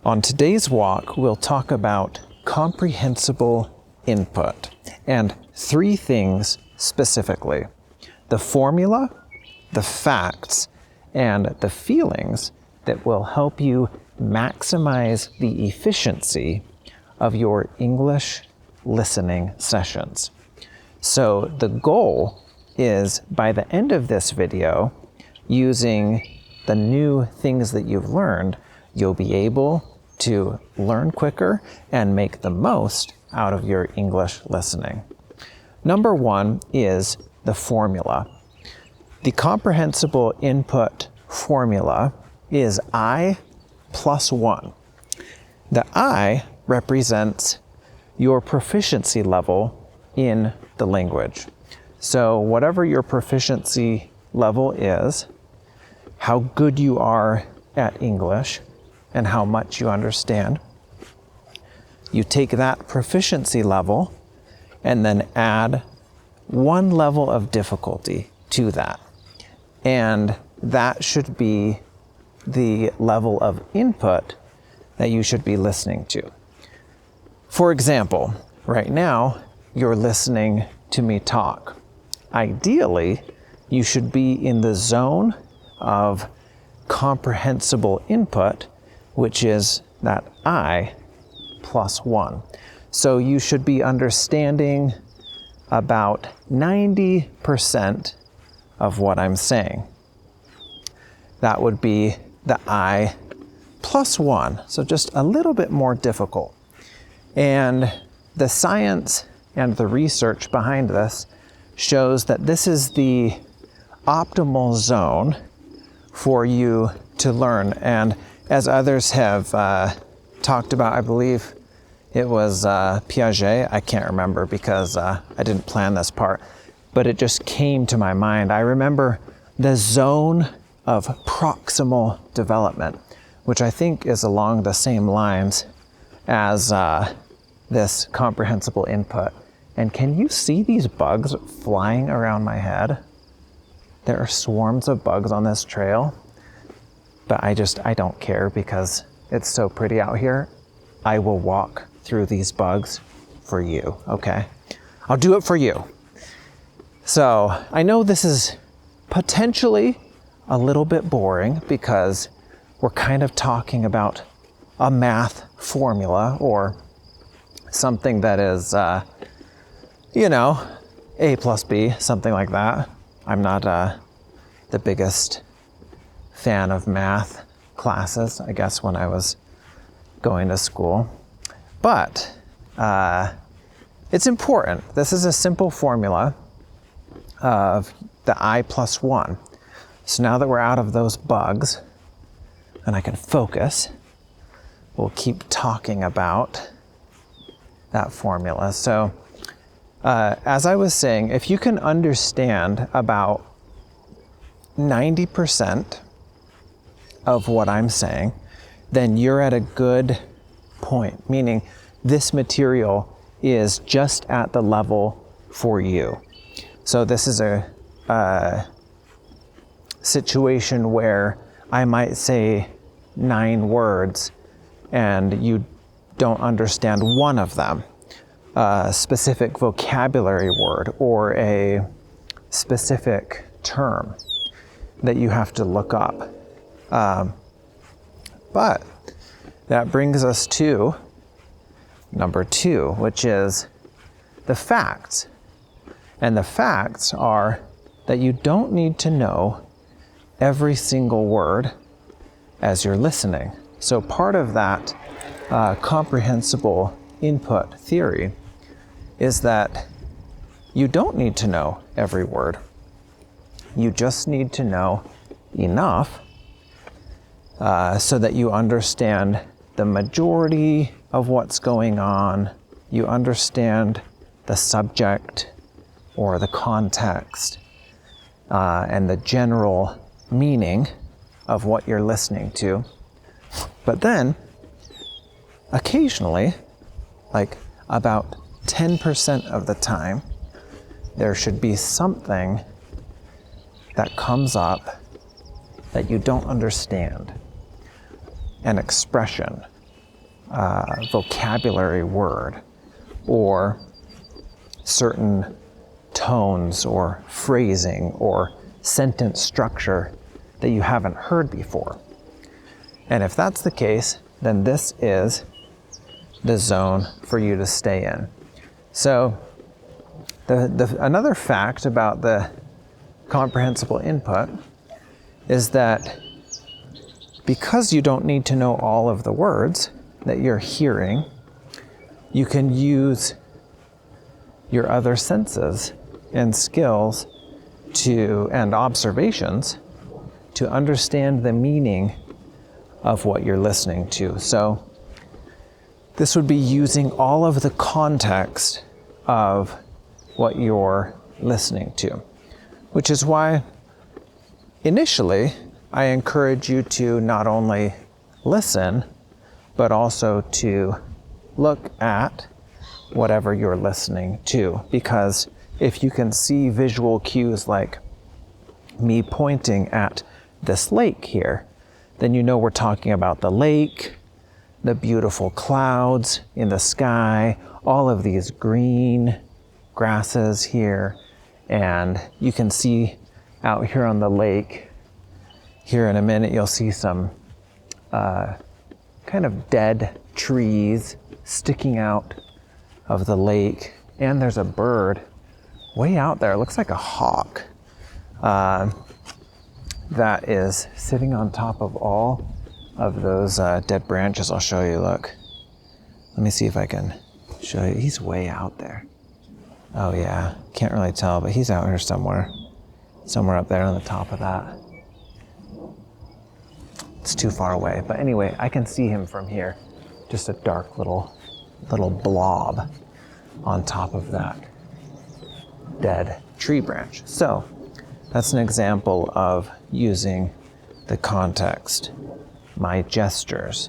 On today's walk, we'll talk about comprehensible input and three things specifically: the formula, the facts, and the feelings that will help you maximize the efficiency of your English listening sessions. So the goal is, by the end of this video, using the new things that you've learned, you'll be able to learn quicker and make the most out of your English listening. Number one is the formula. The comprehensible input formula is I plus 1. The I represents your proficiency level in the language. So whatever your proficiency level is, how good you are at English, and how much you understand, you take that proficiency level and then add one level of difficulty to that. And that should be the level of input that you should be listening to. For example, right now, you're listening to me talk. Ideally, you should be in the zone of comprehensible input, which is that I plus 1. So you should be understanding about 90% of what I'm saying. That would be the I plus 1, so just a little bit more difficult. And the science and the research behind this shows that this is the optimal zone for you to learn. And as others have talked about, I believe it was Piaget, I can't remember because I didn't plan this part, but it just came to my mind. I remember the zone of proximal development, which I think is along the same lines as this comprehensible input. And can you see these bugs flying around my head? There are swarms of bugs on this trail, but I don't care because it's so pretty out here. I will walk through these bugs for you, okay? I'll do it for you. So I know this is potentially a little bit boring because we're kind of talking about a math formula or something that is, A plus B, something like that. I'm not the biggest fan of math classes, I guess, when I was going to school. But it's important. This is a simple formula of the I plus 1. So now that we're out of those bugs and I can focus, we'll keep talking about that formula. So as I was saying, if you can understand about 90% of what I'm saying, then you're at a good point, meaning this material is just at the level for you. So this is a situation where I might say 9 words and you don't understand one of them, a specific vocabulary word or a specific term that you have to look up. But that brings us to number 2, which is the facts. And the facts are that you don't need to know every single word as you're listening. So part of that comprehensible input theory is that you don't need to know every word. You just need to know enough so that you understand the majority of what's going on. You understand the subject or the context and the general meaning of what you're listening to. But then, occasionally, like about 10% of the time, there should be something that comes up that you don't understand. An expression, vocabulary word or certain tones or phrasing or sentence structure that you haven't heard before. And if that's the case, then this is the zone for you to stay in. So another fact about the comprehensible input is that because you don't need to know all of the words that you're hearing, you can use your other senses and skills and observations to understand the meaning of what you're listening to. So this would be using all of the context of what you're listening to, which is why initially I encourage you to not only listen, but also to look at whatever you're listening to. Because if you can see visual cues like me pointing at this lake here, then you know we're talking about the lake, the beautiful clouds in the sky, all of these green grasses here, and you can see out here on the lake, here in a minute you'll see some kind of dead trees sticking out of the lake, and there's a bird way out there, it looks like a hawk, that is sitting on top of all of those dead branches. I'll show you, look. Let me see if I can show you. He's way out there. Oh yeah, can't really tell, but he's out here somewhere. Somewhere up there on the top of that. It's too far away, but anyway, I can see him from here. Just a dark little blob on top of that dead tree branch. So that's an example of using the context, my gestures,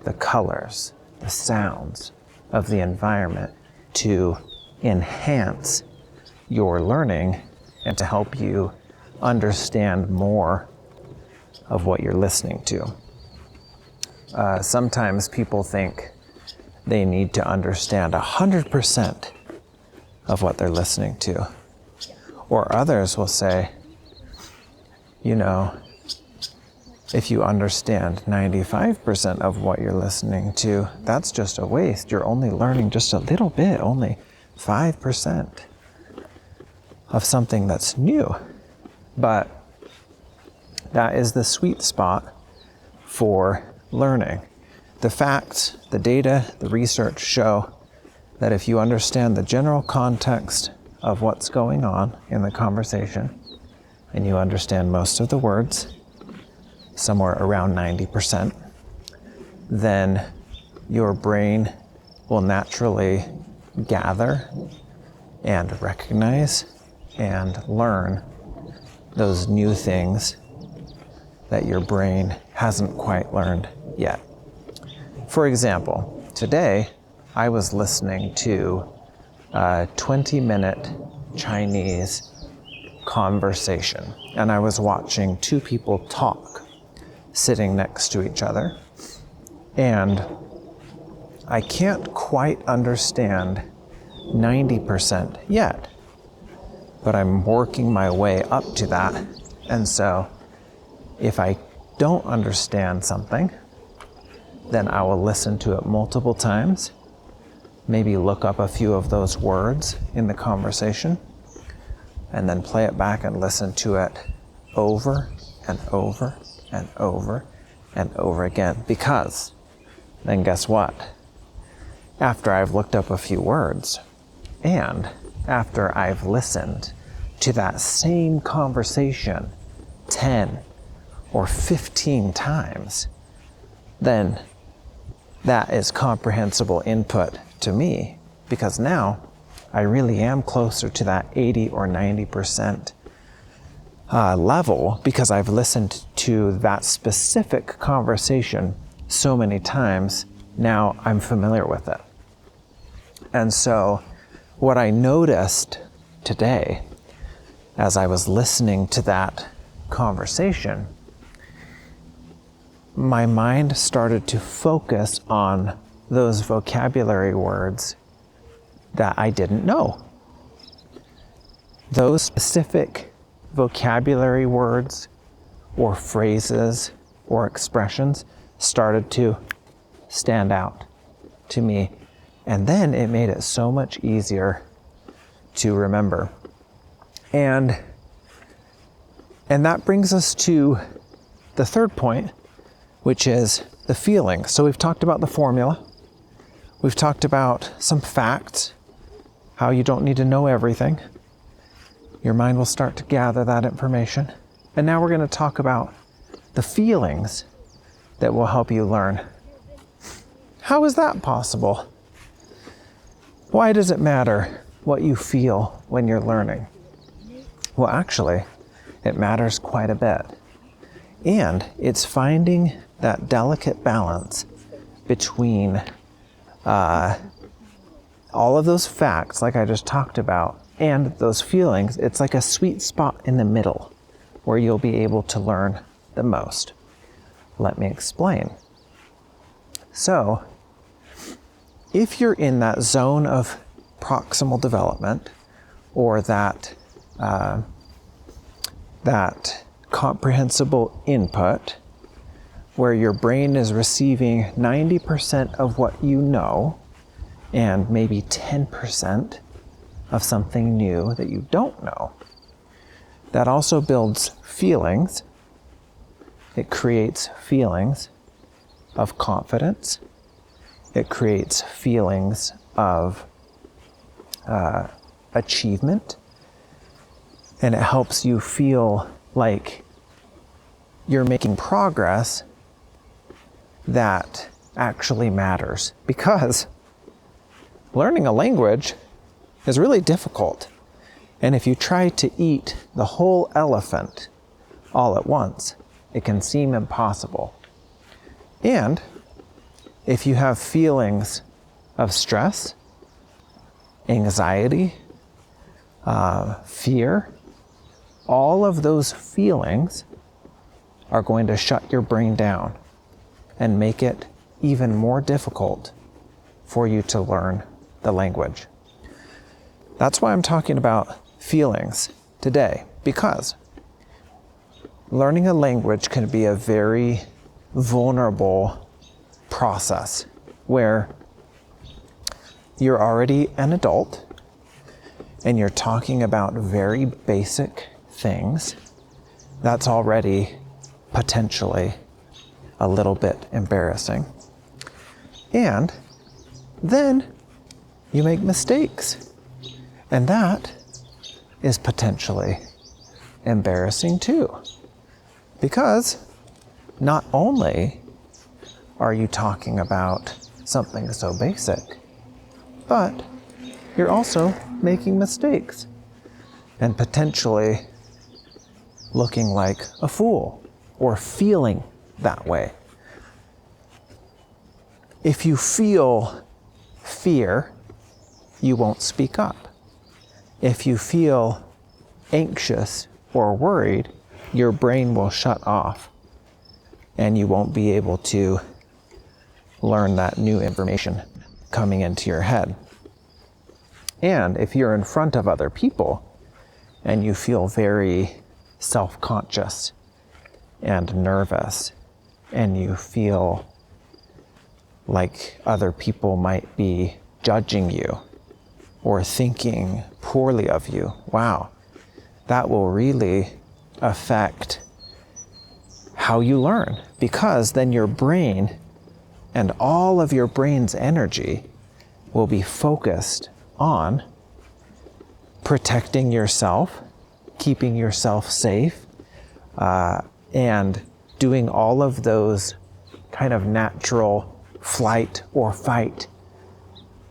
the colors, the sounds of the environment to enhance your learning and to help you understand more of what you're listening to. Sometimes people think they need to understand 100% of what they're listening to. Or others will say, you know, if you understand 95% of what you're listening to, that's just a waste. You're only learning just a little bit, only 5% of something that's new. But that is the sweet spot for learning. The facts, the data, the research show that if you understand the general context of what's going on in the conversation, and you understand most of the words, somewhere around 90%, then your brain will naturally gather and recognize and learn those new things that your brain hasn't quite learned yet. For example, today I was listening to a 20-minute Chinese conversation, and I was watching two people talk sitting next to each other, and I can't quite understand 90% yet, but I'm working my way up to that. And so if I don't understand something, then I will listen to it multiple times, maybe look up a few of those words in the conversation, and then play it back and listen to it over and over and over and over again. Because then guess what? After I've looked up a few words, and after I've listened to that same conversation 10 or 15 times, then that is comprehensible input to me, because now I really am closer to that 80 or 90% level, because I've listened to that specific conversation so many times. Now I'm familiar with it. And so what I noticed today as I was listening to that conversation, my mind started to focus on those vocabulary words that I didn't know. Those specific vocabulary words or phrases or expressions started to stand out to me. And then it made it so much easier to remember. And that brings us to the third point, which is the feeling. So we've talked about the formula. We've talked about some facts, how you don't need to know everything. Your mind will start to gather that information. And now we're going to talk about the feelings that will help you learn. How is that possible? Why does it matter what you feel when you're learning? Well, actually, it matters quite a bit. And it's finding that delicate balance between all of those facts, like I just talked about, and those feelings. It's like a sweet spot in the middle where you'll be able to learn the most. Let me explain. So, if you're in that zone of proximal development, or that comprehensible input, where your brain is receiving 90% of what you know, and maybe 10% of something new that you don't know, that also builds feelings. It creates feelings of confidence. It creates feelings of achievement. And it helps you feel like you're making progress that actually matters. Because learning a language is really difficult. And if you try to eat the whole elephant all at once, it can seem impossible. And if you have feelings of stress, anxiety, fear, all of those feelings are going to shut your brain down and make it even more difficult for you to learn the language. That's why I'm talking about feelings today, because learning a language can be a very vulnerable process where you're already an adult and you're talking about very basic things. That's already potentially a little bit embarrassing. And then you make mistakes, and that is potentially embarrassing too. Because not only are you talking about something so basic, but you're also making mistakes and potentially looking like a fool or feeling that way. If you feel fear, you won't speak up. If you feel anxious or worried, your brain will shut off and you won't be able to learn that new information coming into your head. And if you're in front of other people and you feel very self-conscious and nervous, and you feel like other people might be judging you or thinking poorly of you, wow, that will really affect how you learn, because then your brain and all of your brain's energy will be focused on protecting yourself, keeping yourself safe, and doing all of those kind of natural flight or fight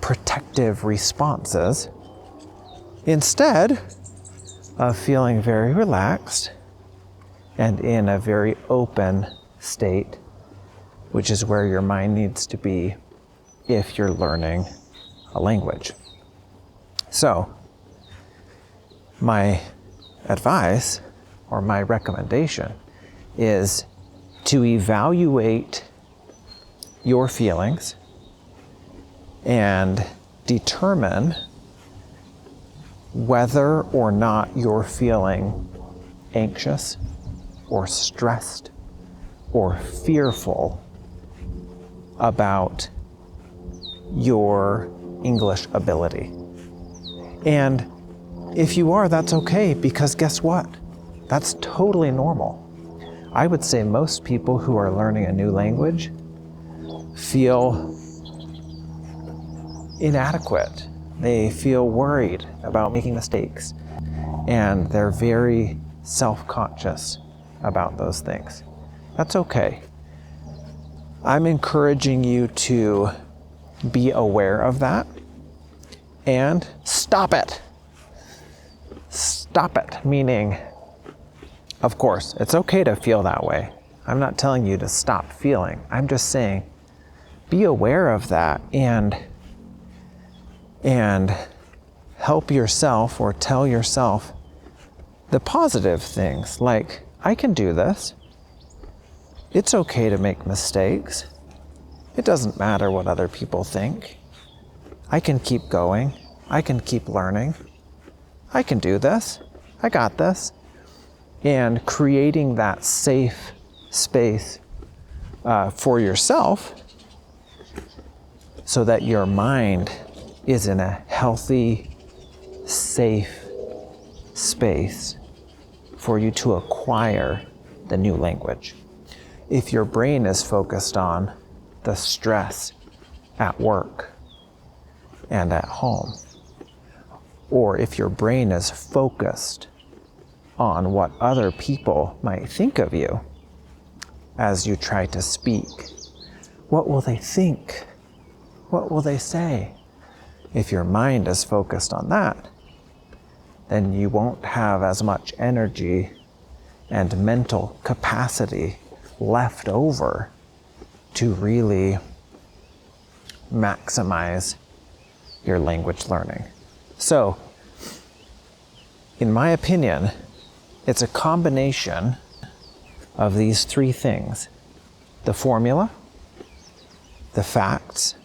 protective responses, instead of feeling very relaxed and in a very open state, which is where your mind needs to be if you're learning a language. So, my advice or my recommendation is to evaluate your feelings and determine whether or not you're feeling anxious or stressed or fearful about your English ability. And if you are, that's okay, because guess what? That's totally normal. I would say most people who are learning a new language feel inadequate. They feel worried about making mistakes, and they're very self-conscious about those things. That's okay. I'm encouraging you to be aware of that and stop it. Stop it, meaning, of course, it's okay to feel that way. I'm not telling you to stop feeling. I'm just saying, be aware of that and help yourself or tell yourself the positive things, like, I can do this. It's okay to make mistakes. It doesn't matter what other people think. I can keep going. I can keep learning. I can do this. I got this. And creating that safe space for yourself so that your mind is in a healthy, safe space for you to acquire the new language. If your brain is focused on the stress at work and at home, or if your brain is focused on what other people might think of you as you try to speak, what will they think? What will they say? If your mind is focused on that, then you won't have as much energy and mental capacity left over to really maximize your language learning. So, in my opinion, it's a combination of these three things: the formula, the facts,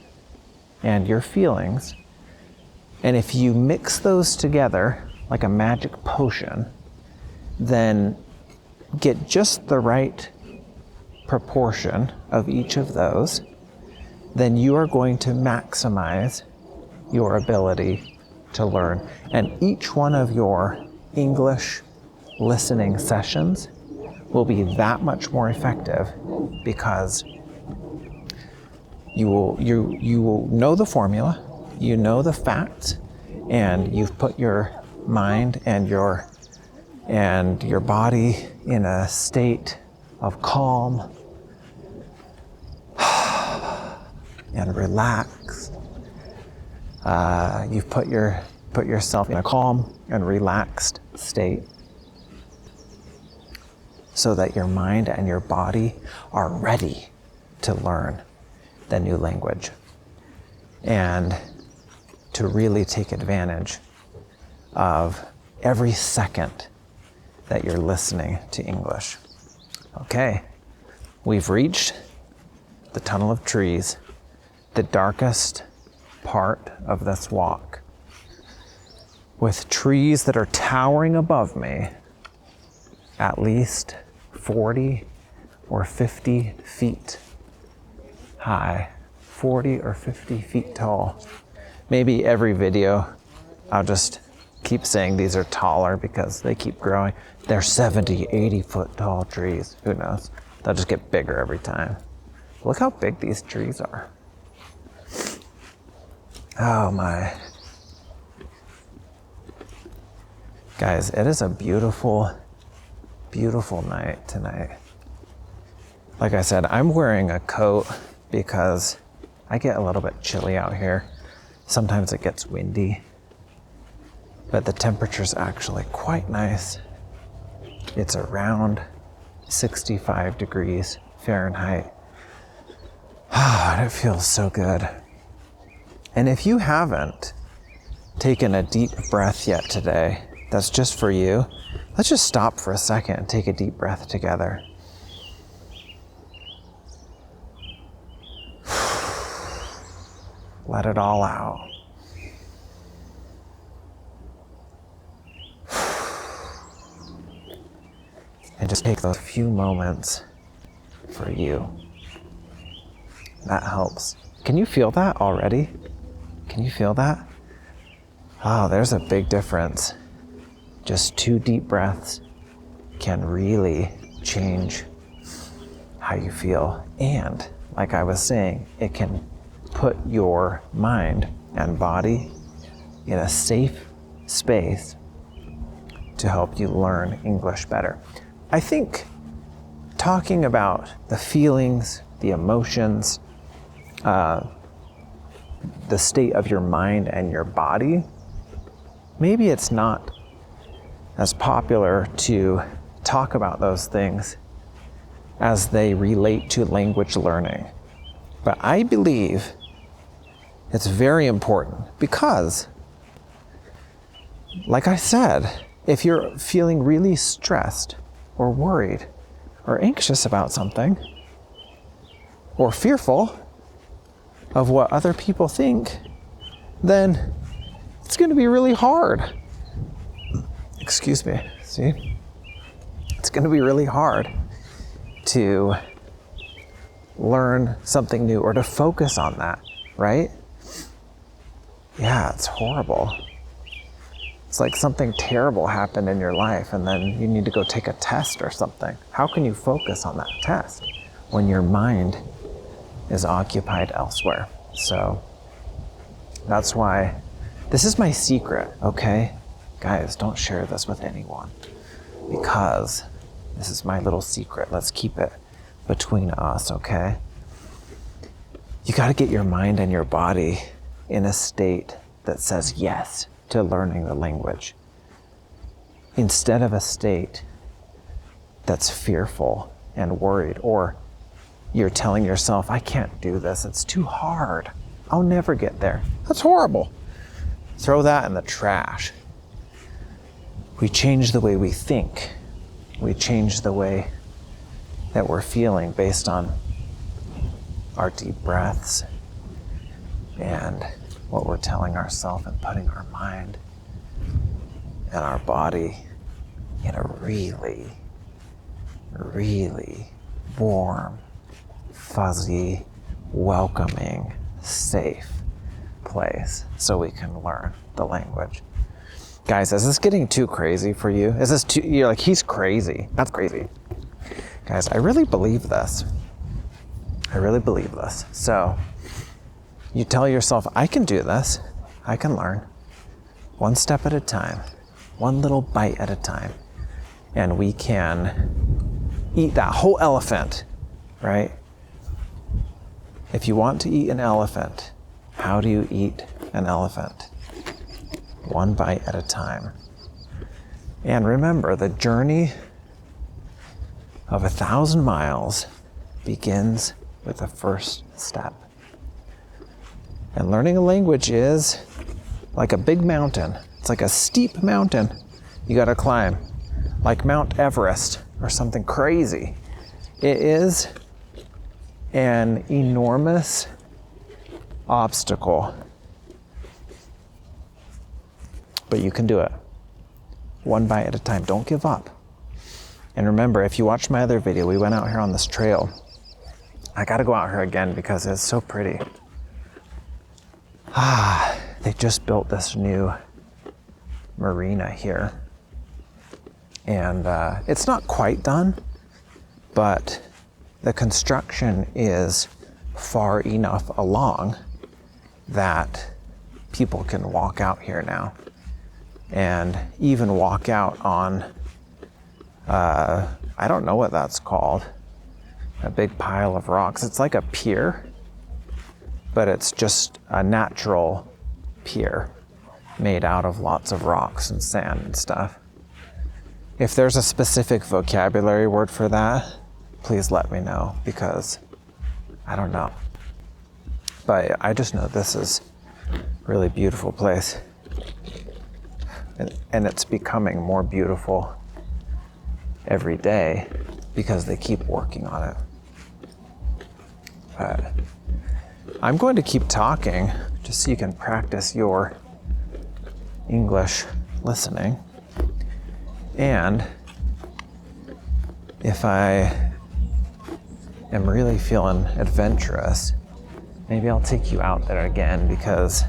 and your feelings. And if you mix those together like a magic potion, then get just the right proportion of each of those, then you are going to maximize your ability to learn. And each one of your English listening sessions will be that much more effective because you will know the formula, you know the facts, and you've put your mind and your body in a state of calm and relaxed. You've put yourself in a calm and relaxed state so that your mind and your body are ready to learn the new language and to really take advantage of every second that you're listening to English. Okay, we've reached the tunnel of trees, the darkest part of this walk, with trees that are towering above me at least 40 or 50 feet high, 40 or 50 feet tall. Maybe every video I'll just keep saying these are taller because they keep growing. They're 70, 80 foot tall trees. Who knows? They'll just get bigger every time. Look how big these trees are. Oh my. Guys, it is a beautiful, beautiful night tonight. Like I said, I'm wearing a coat because I get a little bit chilly out here. Sometimes it gets windy, but the temperature's actually quite nice. It's around 65 degrees Fahrenheit. And it feels so good. And if you haven't taken a deep breath yet today, that's just for you. Let's just stop for a second and take a deep breath together. Let it all out. And just take those few moments for you. That helps. Can you feel that already? Can you feel that? Oh, there's a big difference. Just 2 deep breaths can really change how you feel. And like I was saying, it can put your mind and body in a safe space to help you learn English better. I think talking about the feelings, the emotions, the state of your mind and your body, maybe it's not as popular to talk about those things as they relate to language learning. But I believe it's very important because, like I said, if you're feeling really stressed or worried or anxious about something or fearful of what other people think, then it's going to be really hard. Excuse me. See? It's going to be really hard to learn something new or to focus on that, right? Yeah, it's horrible. It's like something terrible happened in your life and then you need to go take a test or something. How can you focus on that test when your mind is occupied elsewhere? So that's why this is my secret, okay? Guys, don't share this with anyone because this is my little secret. Let's keep it between us, okay? You got to get your mind and your body in a state that says yes to learning the language instead of a state that's fearful and worried, or you're telling yourself, I can't do this, it's too hard, I'll never get there. That's horrible. Throw that in the trash. We change the way we think. We change the way that we're feeling based on our deep breaths and what we're telling ourselves and putting our mind and our body in a really, really warm, fuzzy, welcoming, safe place so we can learn the language. Guys, is this getting too crazy for you? Is this too, you're like, he's crazy. That's crazy. Guys, I really believe this. I really believe this. So you tell yourself, I can do this. I can learn. One step at a time. One little bite at a time. And we can eat that whole elephant, right? If you want to eat an elephant, how do you eat an elephant? One bite at a time. And remember, the journey of 1,000 miles begins with the first step. And learning a language is like a big mountain. It's like a steep mountain you gotta climb, like Mount Everest or something crazy. It is an enormous obstacle, but you can do it. One bite at a time. Don't give up. And remember, if you watched my other video, we went out here on this trail. I gotta go out here again because it's so pretty. They just built this new marina here. And it's not quite done, but the construction is far enough along that people can walk out here now and even walk out on, I don't know what that's called, a big pile of rocks. It's like a pier, but it's just a natural pier made out of lots of rocks and sand and stuff. If there's a specific vocabulary word for that, please let me know because I don't know. But I just know this is a really beautiful place. And it's becoming more beautiful every day because they keep working on it. But I'm going to keep talking just so you can practice your English listening. And if I am really feeling adventurous, maybe I'll take you out there again, because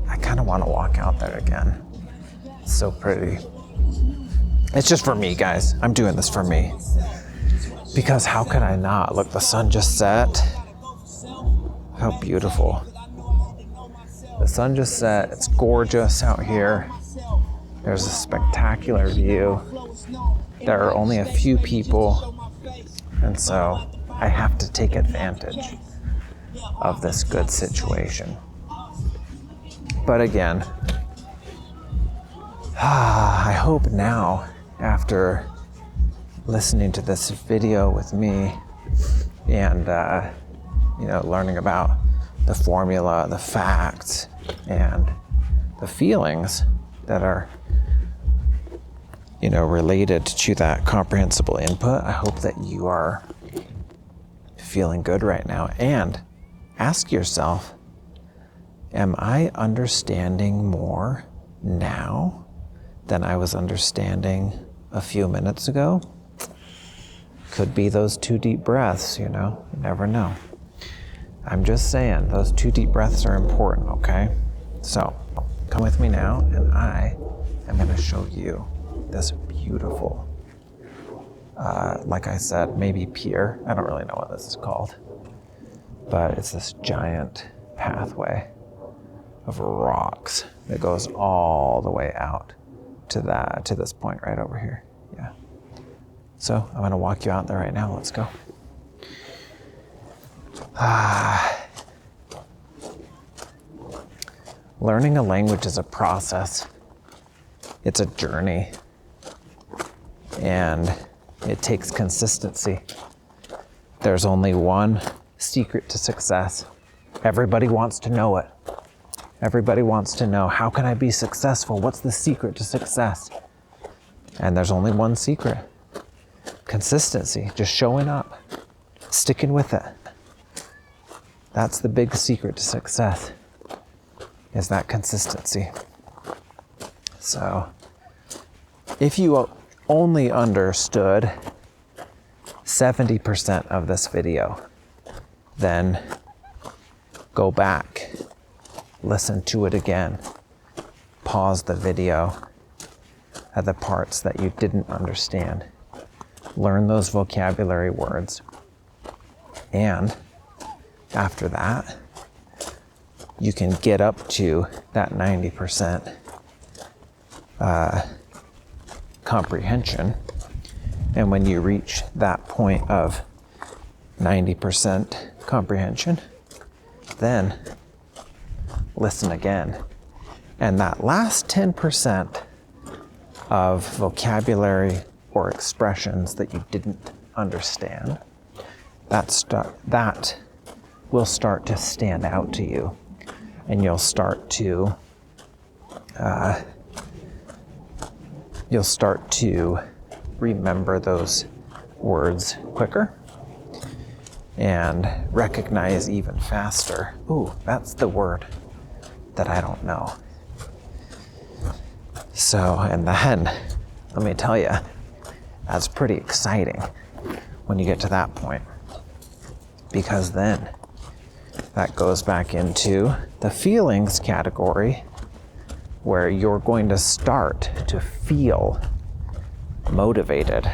I kind of want to walk out there again. It's so pretty. It's just for me, guys. I'm doing this for me. Because how could I not? Look, the sun just set. How beautiful. The sun just set. It's gorgeous out here. There's a spectacular view. There are only a few people, and so I have to take advantage of this good situation. But again, I hope now, after listening to this video with me and learning about the formula, the facts, and the feelings that are related to that comprehensible input, I hope that you are feeling good right now. And ask yourself, am I understanding more now than I was understanding a few minutes ago? Could be those 2 deep breaths, you never know. I'm just saying, those 2 deep breaths are important, okay? So, come with me now, and I am going to show you this beautiful, like I said, maybe pier. I don't really know what this is called. But it's this giant pathway of rocks that goes all the way out to this point right over here. Yeah. So I'm gonna walk you out there right now. Let's go. Learning a language is a process. It's a journey. And it takes consistency. There's only one secret to success. Everybody wants to know it. Everybody wants to know, how can I be successful? What's the secret to success? And there's only one secret. Consistency, just showing up, sticking with it. That's the big secret to success, is that consistency. So, if you only understood 70% of this video, then go back, listen to it again, pause the video at the parts that you didn't understand, learn those vocabulary words, and after that, you can get up to that 90% comprehension. And when you reach that point of 90% comprehension, then listen again. And that last 10% of vocabulary or expressions that you didn't understand, that will start to stand out to you. And you'll start to remember those words quicker and recognize even faster, ooh, that's the word that I don't know. So, and then, let me tell you, that's pretty exciting when you get to that point, because then that goes back into the feelings category, where you're going to start to feel motivated,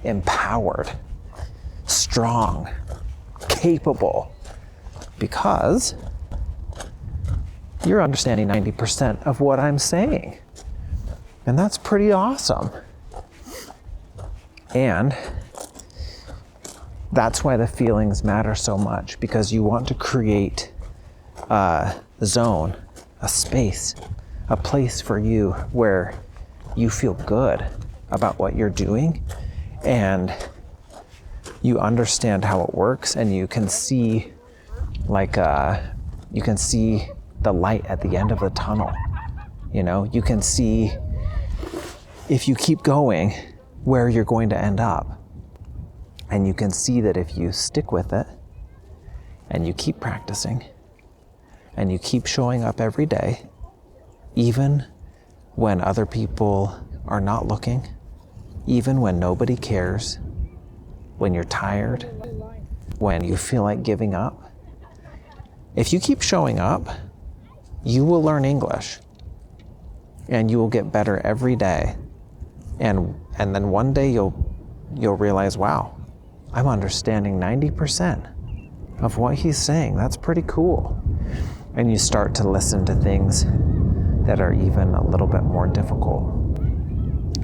empowered, strong, capable, because you're understanding 90% of what I'm saying. And that's pretty awesome. And that's why the feelings matter so much, because you want to create a zone, a space, a place for you where you feel good about what you're doing, and you understand how it works, and you can see the light at the end of the tunnel. You can see, if you keep going, where you're going to end up. And you can see that if you stick with it and you keep practicing and you keep showing up every day, even when other people are not looking, even when nobody cares, when you're tired, when you feel like giving up, if you keep showing up, you will learn English and you will get better every day. And then one day you'll realize, wow, I'm understanding 90% of what he's saying. That's pretty cool. And you start to listen to things that are even a little bit more difficult.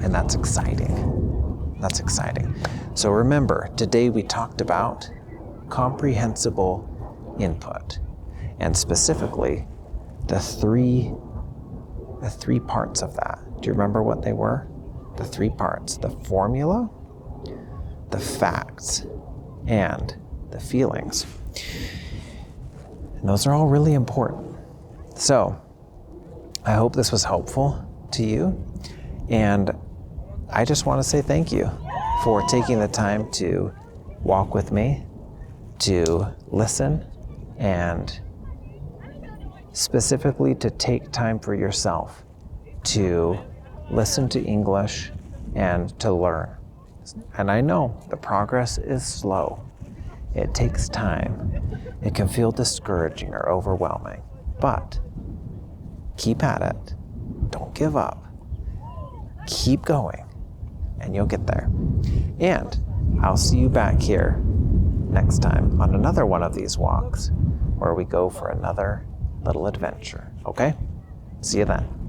And that's exciting. That's exciting. So remember, today we talked about comprehensible input, and specifically the three parts of that. Do you remember what they were? The three parts: the formula, the facts, and the feelings. And those are all really important. So I hope this was helpful to you. And I just want to say thank you for taking the time to walk with me, to listen, and specifically to take time for yourself to listen to English and to learn. And I know the progress is slow. It takes time. It can feel discouraging or overwhelming, but keep at it. Don't give up. Keep going, and you'll get there. And I'll see you back here next time on another one of these walks where we go for another little adventure, okay? See you then.